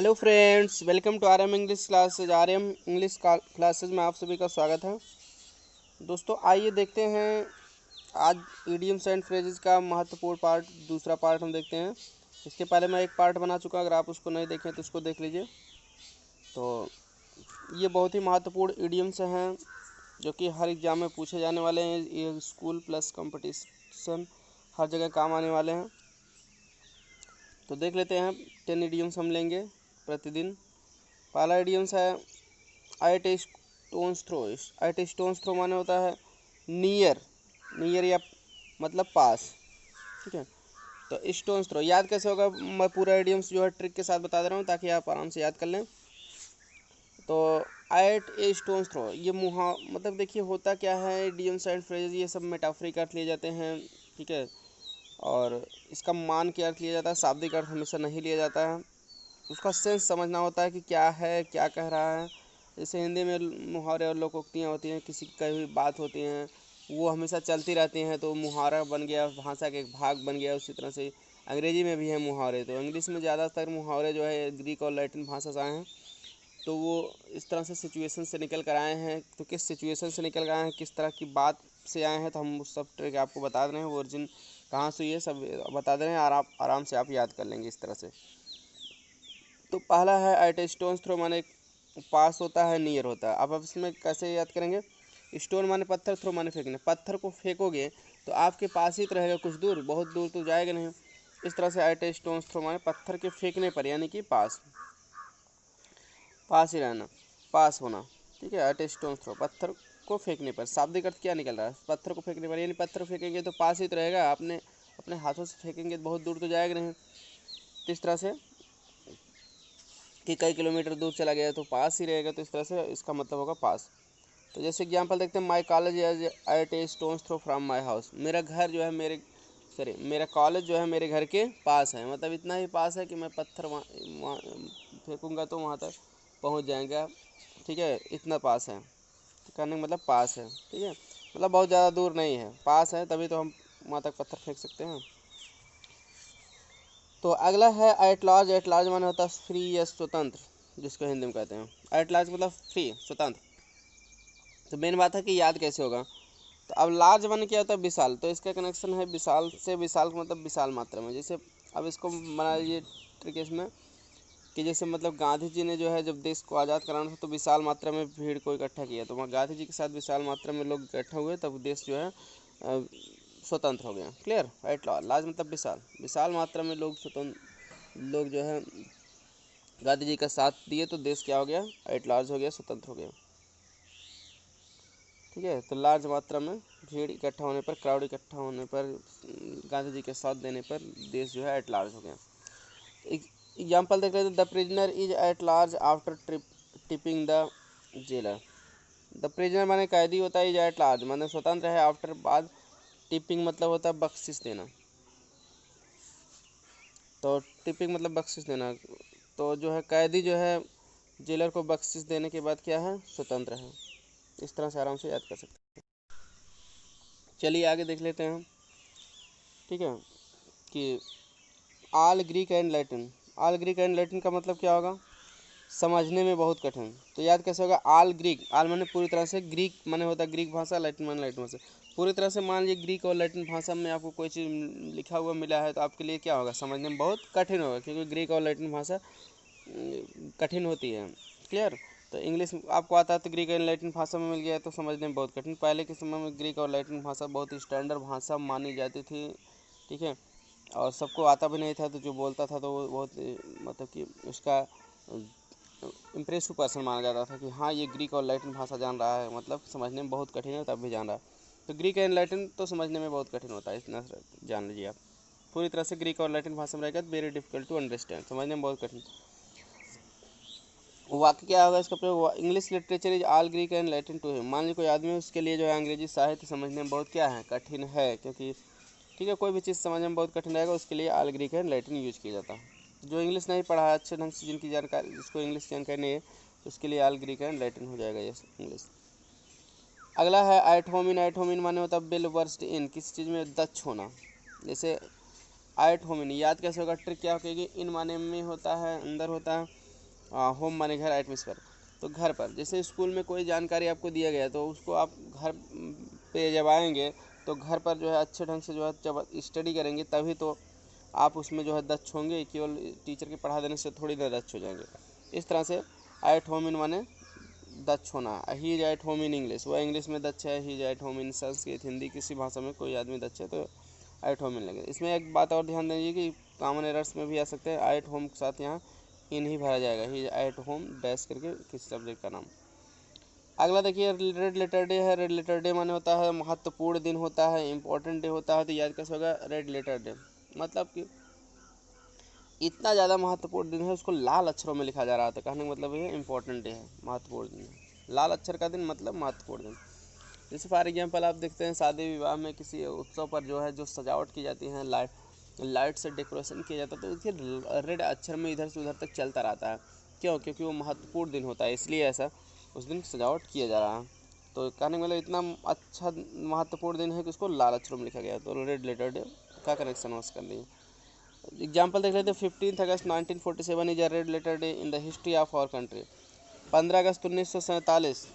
Hello friends, welcome to R M English classes. R M English classes में आप सभी का स्वागत है। दोस्तों, आइए देखते हैं आज इडियम्स एंड फ्रेजेस का महत्वपूर्ण पार्ट, दूसरा पार्ट हम देखते हैं। इसके पहले मैं एक पार्ट बना चुका, अगर आप उसको नहीं देखें तो उसको देख लीजिए। तो ये बहुत ही महत्वपूर्ण इडियम्स हैं जो कि हर एग्जाम में पूछे जाने वाले हैं। ये स्कूल प्लस कंपटीशन हर जगह काम आने वाले हैं। तो देख लेते हैं। 10 इडियम्स हम लेंगे प्रतिदिन। पहला इडियम्स है eight a stone's throw. Eight a stone's throw माने होता है नियर, नियर या मतलब पास। ठीक है, तो स्टोन्स थ्रो याद कैसे होगा, मैं पूरा इडियम्स जो है ट्रिक के साथ बता दे रहा हूँ ताकि आप आराम से याद कर लें। तो एट ए स्टोन्स थ्रो ये मतलब देखिए होता क्या है, इडियम्स एंड फ्रेजेस ये सब मेटाफरिक अर्थ लिए जाते हैं। ठीक है, और इसका मान के अर्थ लिया जाता है, शाब्दिक अर्थ हमेशा नहीं लिया जाता है। उसका सेंस समझना होता है कि क्या है, क्या कह रहा है। जैसे हिंदी में मुहावरे और लोकोक्तियाँ होती हैं, किसी की कही हुई बात होती हैं, वो हमेशा चलती रहती हैं, तो मुहावरा बन गया, भाषा का एक भाग बन गया। उसी तरह से अंग्रेजी में भी है मुहावरे। तो इंग्लिश में ज़्यादातर मुहावरे जो है ग्रीक और लैटिन भाषा से आए हैं, तो वो इस तरह से सिचुएशन से निकल कर आए हैं। तो किस सिचुएशन से निकल कर आए हैं, किस तरह की बात से आए हैं, तो हम उस सब ट्रिक आपको बता रहे हैं। वो ओरिजिन कहाँ से हुई है सब बता दे रहे हैं, और आप आराम से आप याद कर लेंगे इस तरह से। तो पहला है एट ए स्टोन्स थ्रो, माने पास होता है, नियर होता है। अब इसमें कैसे याद करेंगे। स्टोन माने पत्थर, थ्रो माने फेंकने। पत्थर को फेंकोगे तो आपके पास ही तो रहेगा, कुछ दूर, बहुत दूर तो जाएगा नहीं। इस तरह से एट ए स्टोन्स थ्रो माने पत्थर के फेंकने पर, यानी कि पास, पास ही रहना, पास होना। ठीक है, एट ए स्टोन्स थ्रो पत्थर को फेंकने पर। शाब्दिक अर्थ क्या निकल रहा है, पत्थर को फेंकने पर, यानी पत्थर फेंकेंगे तो पास ही तो रहेगा, आपने अपने हाथों से फेंकेंगे तो बहुत दूर तो जाएगा नहीं। तो इस तरह से कि कई किलोमीटर दूर चला गया तो पास ही रहेगा, तो इस तरह से इसका मतलब होगा पास। तो जैसे एग्जांपल देखते हैं, my college is at a stone's throw from my house. मेरा घर जो है मेरा कॉलेज जो है मेरे घर के पास है, मतलब इतना ही पास है कि मैं पत्थर फेंकूँगा तो वहाँ तक पहुँच जाएगा। ठीक है, इतना पास है, तो कहने का मतलब पास है। ठीक है, मतलब बहुत ज़्यादा दूर नहीं है, पास है, तभी तो हम वहाँ तक पत्थर फेंक सकते हैं। तो अगला है एट लार्ज। एट लार्ज माने होता है फ्री या स्वतंत्र, जिसको हिंदी में कहते हैं। एट लार्ज मतलब फ्री, स्वतंत्र। तो मेन बात है कि याद कैसे होगा। तो अब लार्ज माने क्या होता है, विशाल। तो इसका कनेक्शन है विशाल से। विशाल का मतलब विशाल मात्रा में। जैसे अब इसको बना लीजिए ट्रिक इसमें कि जैसे मतलब गांधी जी ने जो है जब देश को आज़ाद कराना था तो विशाल मात्रा में भीड़ को इकट्ठा किया, तो वहाँ गांधी जी के साथ विशाल मात्रा में लोग इकट्ठा हुए, तब देश जो है स्वतंत्र हो गया। क्लियर। एट लार्ज मतलब विशाल, विशाल मात्रा में लोग स्वतंत्र, लोग जो है गांधी जी का साथ दिए, तो देश क्या हो गया, एट लार्ज हो गया, स्वतंत्र हो गया। ठीक है, तो लार्ज मात्रा में भीड़ इकट्ठा होने पर, क्राउड इकट्ठा होने पर, गांधी जी के साथ देने पर देश जो है एट लार्ज हो गया। एग्जाम्पल देख लेते, the prisoner is at large after tipping the jailer. The prisoner माने कैदी होता है, इज एट लार्ज माने स्वतंत्र है, आफ्टर बाद, टिपिंग मतलब होता है बख्शिश देना। तो टिपिंग मतलब बख्शिश देना, तो जो है कैदी जो है जेलर को बख्शिश देने के बाद क्या है, स्वतंत्र है। इस तरह से आराम से याद कर सकते हैं। चलिए आगे देख लेते हैं। ठीक है, कि all Greek and Latin. All Greek and Latin का मतलब क्या होगा, समझने में बहुत कठिन। तो याद कैसे होगा, आल ग्रीक, आल माने पूरी तरह से, ग्रीक माने होता है ग्रीक भाषा, लैटिन माने लैटिन भाषा। पूरी तरह से मान लीजिए ग्रीक और लैटिन भाषा में आपको कोई चीज़ लिखा हुआ मिला है तो आपके लिए क्या होगा, समझने में बहुत कठिन होगा, क्योंकि ग्रीक और लैटिन भाषा कठिन होती है। क्लियर। तो इंग्लिश आपको आता है तो ग्रीक एंड लैटिन भाषा में मिल गया तो समझने में बहुत कठिन। पहले के समय में ग्रीक और लैटिन भाषा बहुत ही स्टैंडर्ड भाषा मानी जाती थी। ठीक है, और सबको आता भी नहीं था, तो जो बोलता था तो वो बहुत मतलब कि उसका इम्प्रेसिव पर्सन माना जाता था कि हाँ ये ग्रीक और लैटिन भाषा जान रहा है, मतलब समझने में बहुत कठिन है तब भी जान रहा है। तो ग्रीक एंड लैटिन तो समझने में बहुत कठिन होता है, इतना जान लीजिए आप। पूरी तरह से ग्रीक और लैटिन भाषा में रहेगा तो वेरी डिफिकल्ट टू अंडरस्टैंड, समझने में बहुत कठिन। वाक्य क्या होगा इसका प्रयोग, English literature is all Greek and Latin to him. मान लीजिए कोई आदमी, उसके लिए जो है अंग्रेजी साहित्य समझने में बहुत क्या है, कठिन है, क्योंकि ठीक है कोई भी चीज़ समझने में बहुत कठिन रहेगा, उसके लिए all Greek and Latin use किया जाता है। जो इंग्लिश नहीं पढ़ा है अच्छे ढंग से, जिनकी जानकारी, जिसको इंग्लिश की जानकारी नहीं है, उसके लिए ऑल ग्रीक एंड लैटिन हो जाएगा ये इंग्लिश। अगला है at home in. At home in माने होता है बिल वर्स्ट इन, किसी चीज़ में दक्ष होना। जैसे एट होम इन याद कैसे होगा, ट्रिक क्या होगी, इन माने में होता है अंदर होता है, होम माने घर, एटमॉस्फेयर तो घर पर। जैसे स्कूल में कोई जानकारी आपको दिया गया तो उसको आप घर पे जब आएंगे तो घर पर जो है अच्छे ढंग से जो है जब स्टडी करेंगे तभी तो आप उसमें जो है दक्ष होंगे। केवल टीचर के पढ़ा देने से थोड़ी ना दक्ष हो जाएंगे। इस तरह से एट होम इन माने दक्ष होना। He is at home in English, वह इंग्लिश में दक्ष है। He is at home in Sanskrit, Hindi किसी भाषा में कोई आदमी दक्ष है तो एट होम इन लगे। इसमें एक बात और ध्यान दीजिए कि कॉमन एरर्स में भी आ सकते हैं। एट होम के साथ यहाँ इन ही भरा जाएगा। He is at home dash करके किसी सब्जेक्ट का नाम। अगला देखिए रेड लेटर डे है। रेड लेटर डे माने होता है महत्वपूर्ण दिन होता है, इंपॉर्टेंट डे होता है। तो याद कैसे होगा रेड लेटर डे, मतलब कि इतना ज़्यादा महत्वपूर्ण दिन है उसको लाल अक्षरों में लिखा जा रहा था। कहने का मतलब ये इंपॉर्टेंट डे है, महत्वपूर्ण दिन है। लाल अक्षर का दिन मतलब महत्वपूर्ण दिन। जैसे फॉर एग्जाम्पल आप देखते हैं शादी विवाह में किसी उत्सव पर जो है जो सजावट की जाती है, लाइट से डेकोरेशन किया जाता है, तो देखिए रेड अक्षर में इधर से उधर तक चलता रहता है। क्यों? क्योंकि वो महत्वपूर्ण दिन होता है, इसलिए ऐसा उस दिन सजावट किया जा रहा है। तो कहने का मतलब इतना अच्छा महत्वपूर्ण दिन है कि उसको लाल अक्षरों में लिखा गया है। तो रेड लेटर डे का कनेक्शन बस कर लीजिए। एग्जाम्पल देख लेते हैं। 15 अगस्त 1947 is a red letter day in the history of our country. 15 अगस्त 1947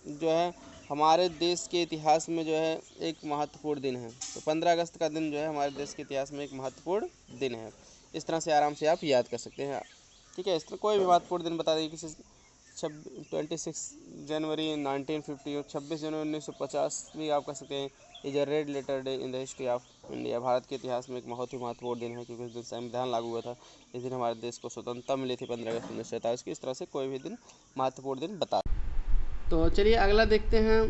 जो है हमारे देश के इतिहास में जो है एक महत्वपूर्ण दिन है। तो 15 अगस्त का दिन जो है हमारे देश के इतिहास में एक महत्वपूर्ण दिन है। इस तरह से आराम से आप याद कर सकते हैं। ठीक है, इस तरह कोई भी महत्वपूर्ण दिन बता देंगे। किसी 26 जनवरी 1950 और 26 जनवरी 1950 भी आप कह सकते हैं is a red letter day in the history of India. Bharat के इतिहास में एक बहुत ही महत्वपूर्ण दिन है क्योंकि उस दिन संविधान लागू हुआ था। इस दिन हमारे देश को स्वतंत्रता मिली थी 15 अगस्त 1947 की। इस तरह से कोई भी दिन महत्वपूर्ण दिन बता। तो चलिए अगला देखते हैं।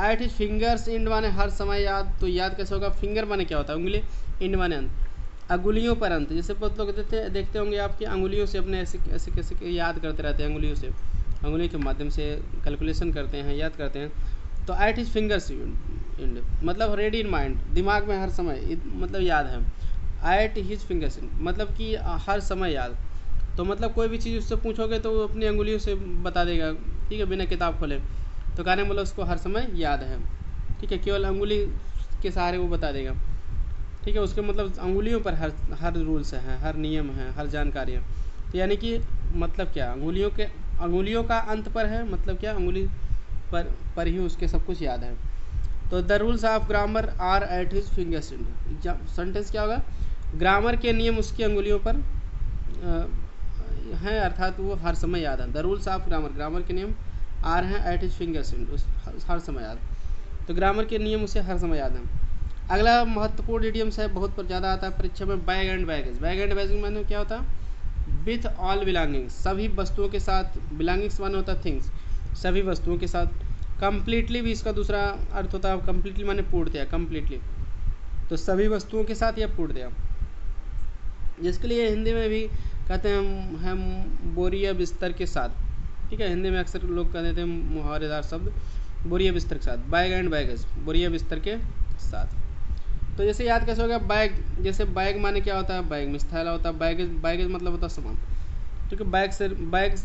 एट हिज फिंगर्स इंड माने हर समय याद। तो याद कैसे होगा? फिंगर माने क्या होता है? उंगली, इंड माने अंत, अंगुलियों पर अंत। जैसे बहुत लोग देखते होंगे आपकी अंगुलियों से अपने ऐसे ऐसे कैसे याद करते रहते हैं, अंगुलियों से, अंगुली के माध्यम से कैलकुलेशन करते हैं, याद करते हैं। तो एट हिज फिंगर्स इंड मतलब रेडी इन माइंड, दिमाग में हर समय मतलब याद है। एट हिज फिंगर्स इंड मतलब कि हर समय याद। तो मतलब कोई भी चीज़ उससे पूछोगे तो वो अपनी अंगुलियों से बता देगा, ठीक है, बिना किताब खोले। तो कहने मतलब उसको हर समय याद है, ठीक है, केवल अंगुली के सहारे वो बता देगा, ठीक है। उसके मतलब अंगुलियों पर हर रूल्स हैं, हर नियम हैं, हर जानकारी है। तो यानी कि मतलब क्या, अंगुलियों का अंत पर है, मतलब क्या, अंगुली पर ही उसके सब कुछ याद है। तो the rules of grammar are at his fingers end. Sentence क्या होगा? ग्रामर के नियम उसकी अंगुलियों पर हैं, अर्थात वो हर समय याद है। The rules of grammar, grammar के नियम आर हैं एट हिज फिंगर्स इंड, हर समय याद। तो ग्रामर के नियम उसे हर समय याद हैं। अगला महत्वपूर्ण इडियम्स है, बहुत पर ज़्यादा आता है परीक्षा में, bag and baggage. Bag and baggage माने क्या होता है? विथ ऑल बिलोंगिंग्स, सभी वस्तुओं के साथ। बिलोंगिंग्स माने होता है थिंग्स, सभी वस्तुओं के साथ। कम्प्लीटली भी इसका दूसरा अर्थ होता है, कम्प्लीटली माने पूर्णतया, कम्प्लीटली। तो सभी वस्तुओं के साथ या पूर्णतया। जिसके लिए हिंदी में भी कहते हैं हम बोरिया बिस्तर के साथ, ठीक है। हिंदी में अक्सर लोग कह देते हैं मुहावरेदार शब्द बोरिया बिस्तर के साथ। बैग एंड बैगेज, बोरिया बिस्तर के साथ। तो जैसे याद कैसे होगा? बैग, जैसे बैग माने क्या होता है? बैग में थैला होता है। बैगेज, बैगेज मतलब होता है सामान, क्योंकि बैग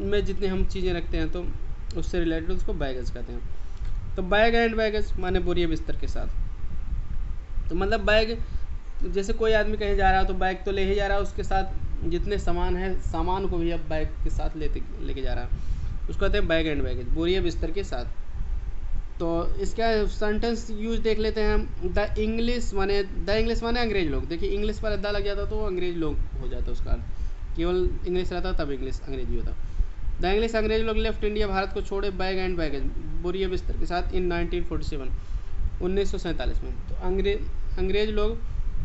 में जितनी हम चीज़ें रखते हैं तो उससे रिलेटेड उसको बैगेज कहते हैं। तो बैग एंड बैगेज माने बोरिया बिस्तर के साथ। तो मतलब बैग, जैसे कोई आदमी कहीं जा रहा है तो बैग तो ले ही जा रहा है, उसके साथ जितने सामान है, सामान को भी अब बैग के साथ लेके जा रहा है, उसको कहते हैं बैग एंड बैगेज, बोरिया बिस्तर के साथ। तो इसका सेंटेंस यूज देख लेते हैं हम। द इंग्लिश माने अंग्रेज लोग। देखिए इंग्लिश पर अद्दा लग जाता तो अंग्रेज लोग हो जाता उसका अर्थ, केवल इंग्लिश रहता तब इंग्लिश अंग्रेजी होता। द इंग्लिश, अंग्रेज लोग लेफ्ट इंडिया, भारत को छोड़े, बैग एंड बैगेज, बोरिया बिस्तर के साथ, इन 1947, 1947 में। तो अंग्रेज लोग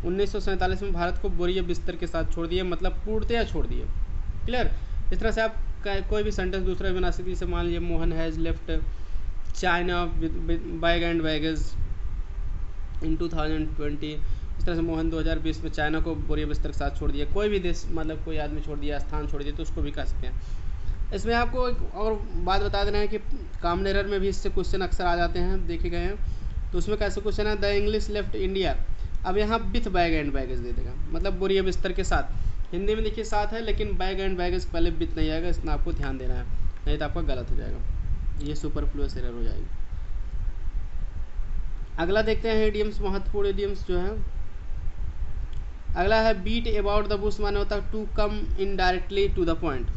1947 में भारत को बोरिया बिस्तर के साथ छोड़ दिए, मतलब पूर्णतया छोड़ दिए। क्लियर? इस तरह से आप कोई भी सेंटेंस दूसरा बना सकते, जैसे मान लीजिए Mohan has left China bag and baggage in 2020। इस तरह से मोहन 2020 में चाइना को बोरिया बिस्तर के साथ छोड़ दिया। कोई भी देश, मतलब कोई आदमी छोड़ दिया, स्थान छोड़ दिया, तो उसको भी कह सकते हैं। इसमें आपको एक और बात बता देना है कि कॉमन एरर में भी इससे क्वेश्चन अक्सर आ जाते हैं, देखे गए हैं। तो उसमें कैसे क्वेश्चन है? द इंग्लिश लेफ्ट इंडिया, अब यहाँ विथ बैग एंड बैगेज दे देगा, मतलब बोरिया बिस्तर के साथ। हिंदी में देखिए साथ है, लेकिन बैग एंड बैगेज पहले विथ नहीं आएगा, इसमें आपको ध्यान देना है, नहीं तो आपका गलत हो जाएगा, ये सुपरफ्लुअस एरर हो जाएगी। अगला देखते हैं इडियम्स, महत्वपूर्ण इडियम्स जो है। अगला है बीट अबाउट द बुश, माने होता है to come indirectly to the point,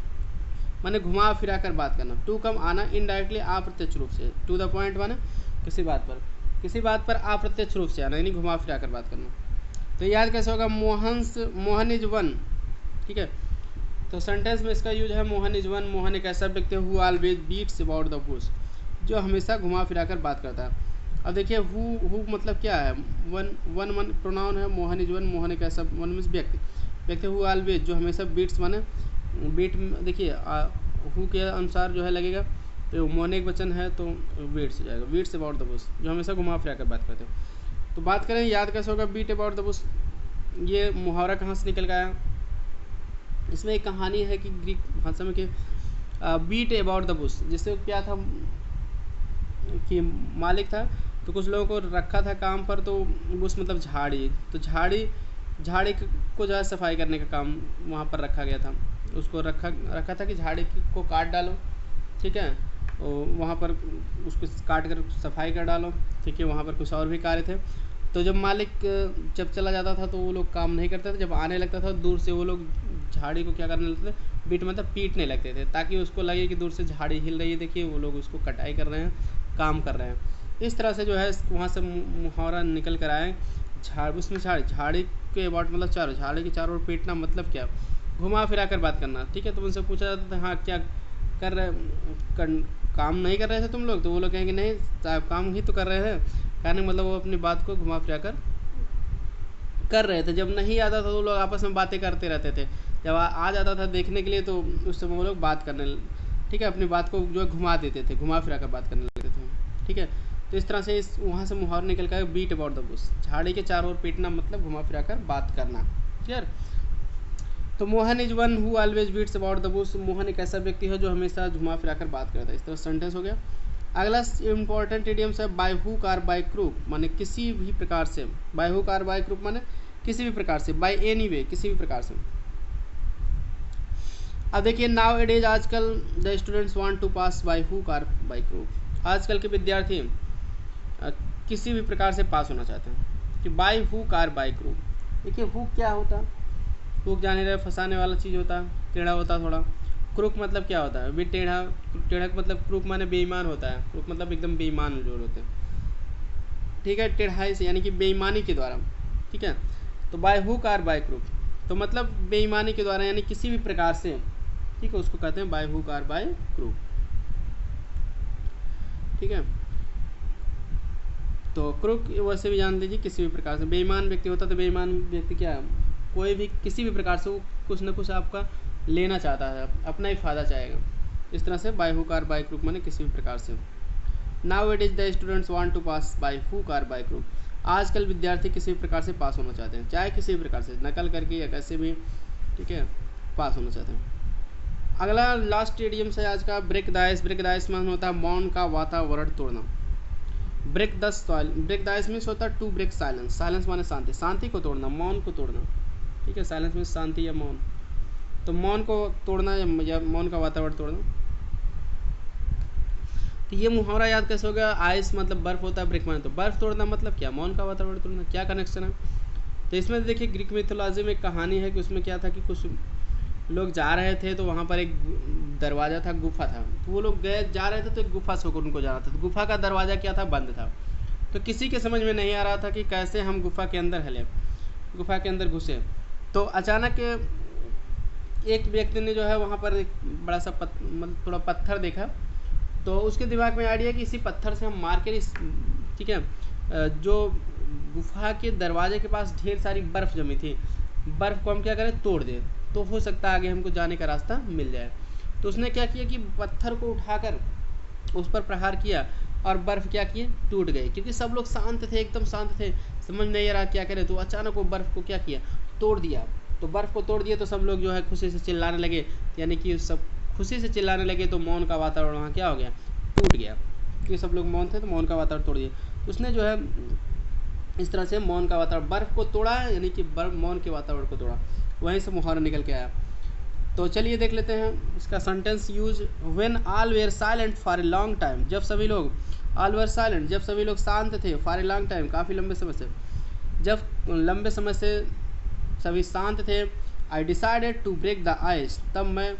माने घुमा फिरा कर बात करना। टू कम आना, इनडायरेक्टली अप्रत्यक्ष रूप से, टू द पॉइंट माने किसी बात पर अप्रत्यक्ष रूप से आना, यानी घुमा फिरा कर बात करना। तो याद कैसे होगा, मोहन इज वन, ठीक है। तो सेंटेंस में इसका यूज है मोहन इज वन। मोहन एक ऐसा व्यक्ति है who always beats about the bush, जो हमेशा घुमा फिरा कर बात करता है। अब देखिए हु मतलब क्या है, वन प्रोनाउन है, मोहन इज वन, मोहन एक ऐसा, वन मीन्स व्यक्ति हु ऑलवेज, जो हमेशा बीट्स माने बीट, देखिए हु के अनुसार जो है लगेगा, तो मोहन एक वचन है तो बीट्स हो जाएगा, बीट्स अबाउट द बुश, जो हमेशा घुमा फिरा कर बात करते हैं। तो बात करें याद कैसे होगा बीट अबाउट द बुश, ये मुहावरा कहाँ से निकल गया। इसमें एक कहानी है कि ग्रीक भाषा में कि बीट अबाउट द बुश, जिससे क्या था कि मालिक था तो कुछ लोगों को रखा था काम पर, तो बुश मतलब झाड़ी, तो झाड़ी को जो है सफाई करने का काम वहाँ पर रखा गया था। उसको रखा था कि झाड़ी को काट डालो, ठीक है, और वहाँ पर उसको काट कर सफाई कर डालो, ठीक है। वहाँ पर कुछ और भी कार्य थे। तो जब मालिक जब चला जाता था तो वो लोग काम नहीं करते थे, जब आने लगता था दूर से वो लोग झाड़ी को क्या करने लगते थे, बीट मतलब पीटने लगते थे, ताकि उसको लगे कि दूर से झाड़ी हिल रही है, देखिए वो लोग उसको कटाई कर रहे हैं, काम कर रहे हैं। इस तरह से जो है वहाँ से मुहावरा निकल कर आए। उसमें झाड़ी के अबाउट मतलब चारों, झाड़ी के चारों ओर पीटना मतलब क्या, घुमा फिरा कर बात करना, ठीक है। तो उनसे पूछा जाता था हाँ क्या कर रहे, काम नहीं कर रहे थे तुम लोग, तो वो लोग कहेंगे नहीं साहब काम ही तो कर रहे थे, कहने मतलब वो अपनी बात को घुमा फिरा कर रहे थे। जब नहीं आता था तो वो लोग आपस में बातें करते रहते थे, जब आ जाता था देखने के लिए तो उस समय वो लोग बात करने, ठीक है, अपनी बात को जो है घुमा देते थे, घुमा फिरा कर बात करने लगते थे, ठीक है। तो इस तरह से वहाँ से मुहावरा निकल कर बीट अबाउट द बुश, झाड़ी के चारों ओर पीटना मतलब घुमा फिरा कर बात करना, क्लियर। तो Mohan is one who always beats about the bush, Mohan एक ऐसा व्यक्ति है जो हमेशा घुमा फिरा कर बात करता है। इस तरह सेंटेंस हो गया। अगला इंपॉर्टेंट इडियम्स है बाय हुक और बाय क्रूक, माने किसी भी प्रकार से, बाय हुक और बाय क्रूक माने किसी भी प्रकार से, बाय एनी वे किसी भी प्रकार से। अब देखिए नाउ इट इज, आजकल the students want to pass by hook और बाय क्रूक, आजकल के विद्यार्थी किसी भी प्रकार से पास होना चाहते हैं, कि बाय हुक और बाय क्रूक। देखिए हुक क्या होता है, हुक जाने रहे फंसाने वाला चीज़ होता है, टेढ़ा होता है थोड़ा। क्रूक मतलब क्या होता है, भी टेढ़ा मतलब क्रूक माने बेईमान होता है, क्रूक मतलब एकदम बेईमान जो होते हैं, ठीक है, टेढ़ाई से यानी कि बेईमानी के द्वारा, ठीक है। तो बाय हुक और बाय क्रूक तो मतलब बेईमानी के द्वारा यानी किसी भी प्रकार से, ठीक है, उसको कहते हैं बाय हुक और बाय क्रूक, ठीक है। तो क्रूक वैसे भी जान लीजिए किसी भी प्रकार से, बेईमान व्यक्ति होता तो बेईमान व्यक्ति क्या, कोई भी किसी भी प्रकार से वो कुछ ना कुछ आपका लेना चाहता है, अपना ही फ़ायदा चाहेगा। इस तरह से बाय हुक और बाय क्रूक माने किसी भी प्रकार से। Now it is the students want to pass by hook और बाय क्रूक, आजकल विद्यार्थी किसी भी प्रकार से पास होना चाहते हैं, चाहे किसी भी प्रकार से नकल करके या कैसे भी, ठीक है, पास होना चाहते हैं। अगला लास्ट इडियम्स है आज का break the ice. Break the ice में होता है मौन का वातावरण तोड़ना। ब्रेक द आइस मीन्स होता है टू ब्रेक साइलेंस, साइलेंस माने शांति, शांति को तोड़ना, मौन को तोड़ना, ठीक है। साइलेंस मीन्स शांति या मौन, तो मौन को तोड़ना या मौन का वातावरण तोड़ना। तो ये मुहावरा याद कैसे होगा, आइस मतलब बर्फ होता है, ब्रेक माने तो बर्फ तोड़ना मतलब क्या, मौन का वातावरण तोड़ना, क्या कनेक्शन है। तो इसमें देखिए ग्रीक मिथोलॉजी में एक कहानी है कि उसमें क्या था कि कुछ लोग जा रहे थे तो वहाँ पर एक दरवाज़ा था, गुफा था, तो वो लोग गए जा रहे थे तो एक गुफा से होकर उनको जाना था, तो गुफा का दरवाज़ा क्या था, बंद था। तो किसी के समझ में नहीं आ रहा था कि कैसे हम गुफा के अंदर हिले, गुफा के अंदर घुसे। तो अचानक एक व्यक्ति ने जो है वहाँ पर एक बड़ा सा मतलब थोड़ा पत्थर देखा, तो उसके दिमाग में आइडिया कि इसी पत्थर से हम मार के इस, ठीक है, जो गुफा के दरवाजे के पास ढेर सारी बर्फ़ जमी थी, बर्फ़ को हम क्या करें, तोड़ दें, तो हो सकता है आगे हमको जाने का रास्ता मिल जाए। तो उसने क्या किया कि पत्थर को उठाकर उस पर प्रहार किया और बर्फ़ क्या किए, टूट गई, क्योंकि सब लोग शांत थे, एकदम शांत थे, समझ नहीं आ रहा क्या करें। तो अचानक वो बर्फ़ को क्या किया, तोड़ दिया। तो बर्फ़ को तोड़ दिया तो सब लोग जो है खुशी से चिल्लाने लगे, यानी कि सब खुशी से चिल्लाने लगे, तो मौन का वातावरण वहाँ क्या हो गया, टूट गया, क्योंकि सब लोग मौन थे तो मौन का वातावरण तोड़ दिया। उसने जो है इस तरह से मौन का वातावरण, बर्फ़ को तोड़ा, यानी कि मौन के वातावरण को तोड़ा, वहीं से मुहावरा निकल के आया। तो चलिए देख लेते हैं इसका sentence use. When all were silent for a long time, जब सभी लोग, ऑल वेयर साइलेंट जब सभी लोग शांत थे, फॉर ए लॉन्ग टाइम काफ़ी लंबे समय से, जब लंबे समय से सभी शांत थे। I decided to break the ice, तब मैं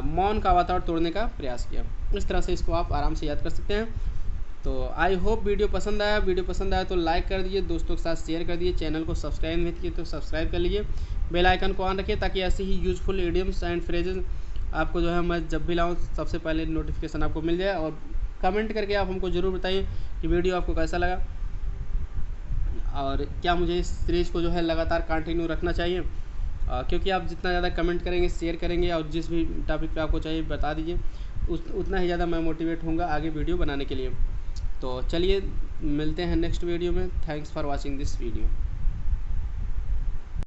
मौन का वातावरण तोड़ने का प्रयास किया। इस तरह से इसको आप आराम से याद कर सकते हैं। तो आई होप वीडियो पसंद आया तो लाइक कर दीजिए, दोस्तों के साथ शेयर कर दीजिए, चैनल को सब्सक्राइब नहीं किए तो सब्सक्राइब कर लीजिए, बेल आइकन को ऑन रखिए ताकि ऐसे ही यूजफुल इडियम्स एंड फ्रेजेस आपको जो है मैं जब भी लाऊँ सबसे पहले नोटिफिकेशन आपको मिल जाए। और कमेंट करके आप हमको ज़रूर बताइए कि वीडियो आपको कैसा लगा और क्या मुझे इस सीरीज़ को जो है लगातार कंटिन्यू रखना चाहिए, क्योंकि आप जितना ज़्यादा कमेंट करेंगे, शेयर करेंगे और जिस भी टॉपिक पे आपको चाहिए बता दीजिए, उतना ही ज़्यादा मैं मोटिवेट होऊंगा आगे वीडियो बनाने के लिए। तो चलिए मिलते हैं नेक्स्ट वीडियो में। Thanks for watching this video.